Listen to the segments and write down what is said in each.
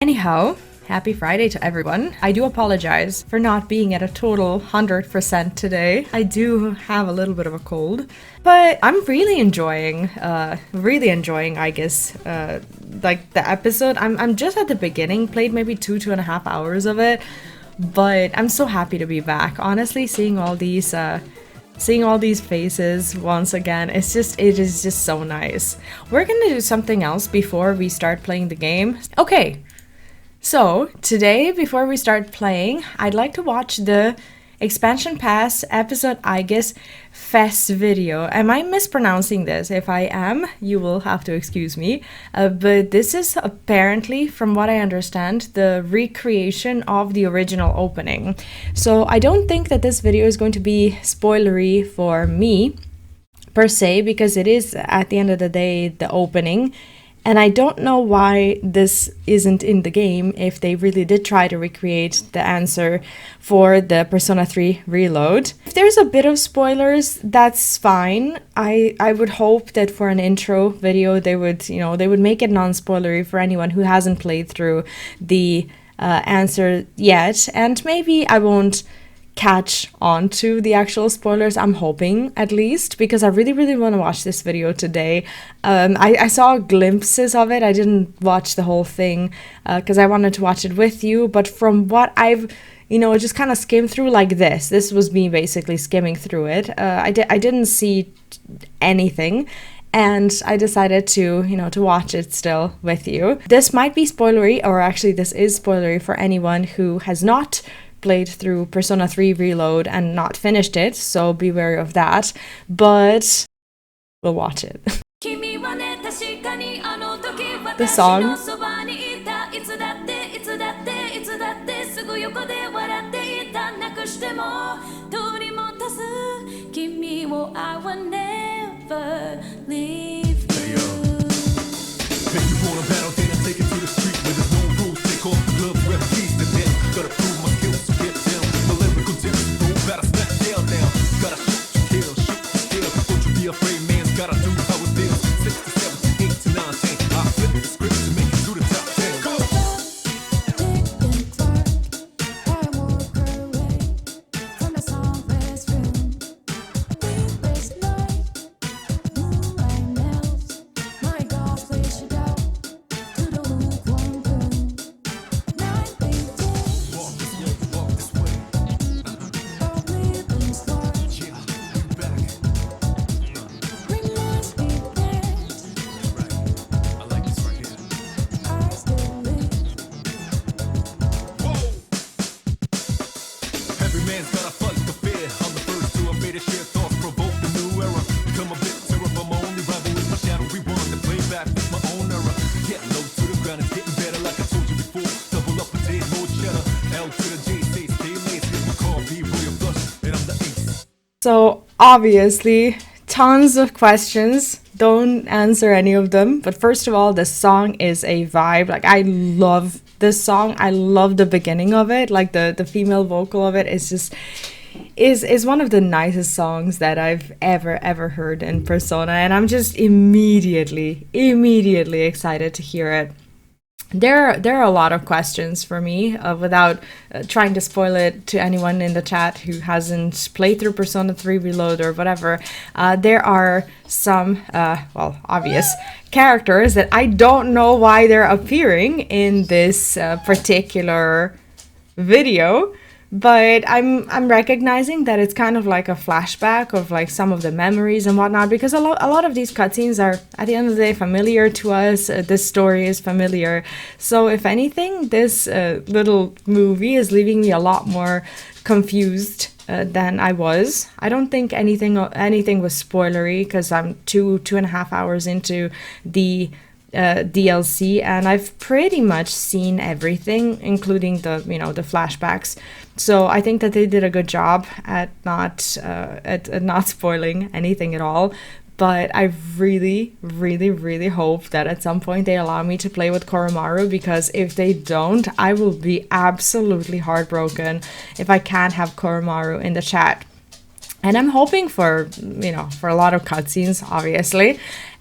Anyhow, happy Friday to everyone. I do apologize for not being at a total 100% today. I do have a little bit of a cold, but I'm really enjoying Aigis, like the episode. I'm just at the beginning, played maybe 2.5 hours of it, but I'm so happy to be back. Honestly, seeing all these faces once again, it is just so nice. We're gonna do something else before we start playing the game. Okay, so today, before we start playing, I'd like to watch the expansion pass episode Aigis Fest video. Am I mispronouncing this? If I am, you will have to excuse me. But this is apparently, from what I understand, the recreation of the original opening. So I don't think that this video is going to be spoilery for me, per se, because it is, at the end of the day, the opening. And I don't know why this isn't in the game if they really did try to recreate the answer for the Persona 3 Reload. If there's a bit of spoilers, that's fine. I would hope that for an intro video they would make it non-spoilery for anyone who hasn't played through the answer yet. And maybe I won't catch on to the actual spoilers, I'm hoping, at least, because I really want to watch this video today. I saw glimpses of it. I didn't watch the whole thing because I wanted to watch it with you, but from what I've just kind of skimmed through, like this was me basically skimming through it. I didn't see anything, and I decided to watch it still with you. This might be spoilery, or actually this is spoilery for anyone who has not played through Persona 3 Reload and not finished it, so be wary of that, but we'll watch it. The song. So obviously, tons of questions. Don't answer any of them. But first of all, the song is a vibe. Like, I love this song. I love the beginning of it. Like the female vocal of it is just is one of the nicest songs that I've ever heard in Persona, and I'm just immediately excited to hear it. There are a lot of questions for me, without trying to spoil it to anyone in the chat who hasn't played through Persona 3 Reload or whatever. There are some, obvious characters that I don't know why they're appearing in this particular video. But I'm recognizing that it's kind of like a flashback of like some of the memories and whatnot, because a lot of these cutscenes are, at the end of the day, familiar to us. This story is familiar. So if anything, this little movie is leaving me a lot more confused than I was. I don't think anything was spoilery, because I'm 2.5 hours into the DLC, and I've pretty much seen everything, including the flashbacks. So I think that they did a good job at not spoiling anything at all. But I really hope that at some point they allow me to play with Koromaru, because if they don't, I will be absolutely heartbroken if I can't have Koromaru in the chat. And I'm hoping for a lot of cutscenes, obviously.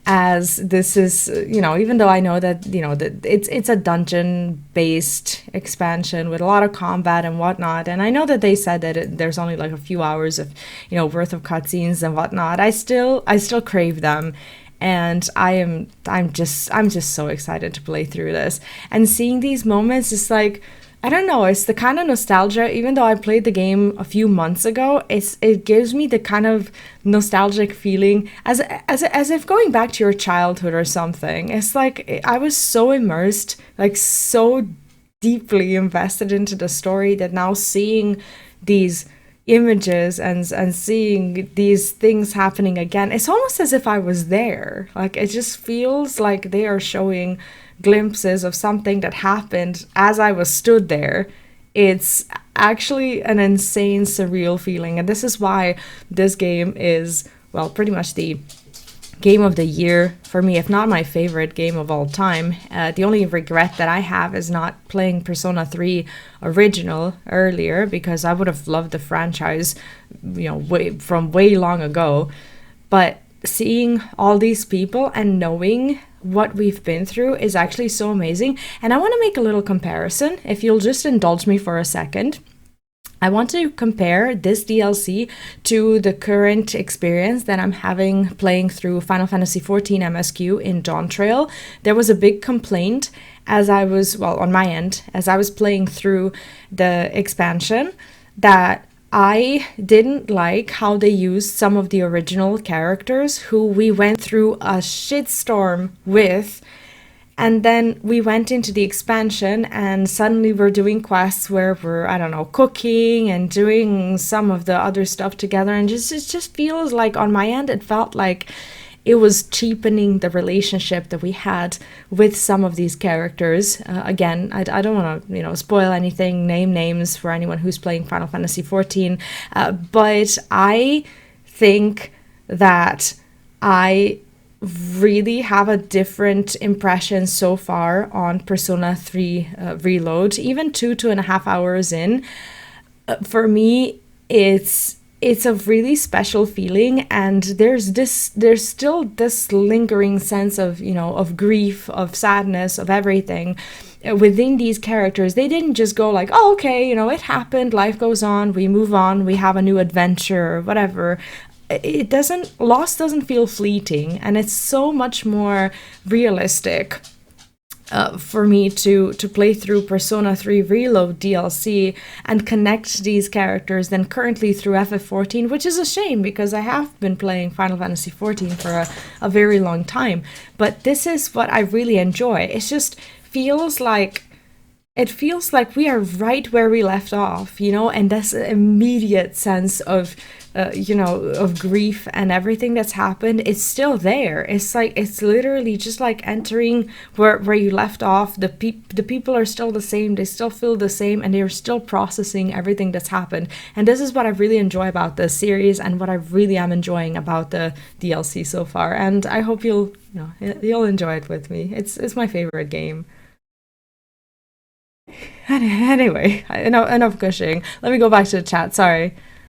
as this is, you know, even though I know that, you know, that it's a dungeon based expansion with a lot of combat and whatnot, and I know that they said that there's only like a few hours of, you know, worth of cutscenes and whatnot, I still crave them. And I'm just so excited to play through this, and seeing these moments is like, I don't know, it's the kind of nostalgia. Even though I played the game a few months ago, it gives me the kind of nostalgic feeling as if going back to your childhood or something. It's like I was so immersed, like so deeply invested into the story, that now seeing these images and seeing these things happening again, it's almost as if I was there. Like it just feels like they are showing glimpses of something that happened as I was stood there. It's actually an insane, surreal feeling. And this is why this game is, well, pretty much the game of the year for me, if not my favorite game of all time. The only regret that I have is not playing Persona 3 original earlier, because I would have loved the franchise, you know, from way long ago. But seeing all these people and knowing what we've been through is actually so amazing. And I want to make a little comparison, if you'll just indulge me for a second. I want to compare this DLC to the current experience that I'm having playing through Final Fantasy XIV MSQ in Dawn Trail. There was a big complaint as I was, well, on my end, as I was playing through the expansion, that I didn't like how they used some of the original characters who we went through a shitstorm with. And then we went into the expansion and suddenly we're doing quests where we're, I don't know, cooking and doing some of the other stuff together. And it just feels like, on my end, it felt like it was cheapening the relationship that we had with some of these characters. Again, I don't want to, you know, spoil anything, name names for anyone who's playing Final Fantasy XIV. But I think that I really have a different impression so far on Persona 3 Reload, even 2.5 hours in. For me, it's a really special feeling, and there's still this lingering sense of, you know, of grief, of sadness, of everything within these characters. They didn't just go like, oh, okay, you know, it happened, life goes on, we move on, we have a new adventure or whatever. Loss doesn't feel fleeting, and it's so much more realistic for me to play through Persona 3 Reload DLC and connect these characters than currently through FF14, which is a shame because I have been playing Final Fantasy XIV for a very long time. But this is what I really enjoy. It just feels like we are right where we left off, you know, and this immediate sense of, you know, of grief and everything that's happened, it's still there. It's like, it's literally just like entering where you left off. The people are still the same, they still feel the same, and they're still processing everything that's happened. And this is what I really enjoy about the series, and what I really am enjoying about the DLC so far. And I hope you'll enjoy it with me. It's my favorite game. Anyway, enough gushing. Let me go back to the chat. Sorry.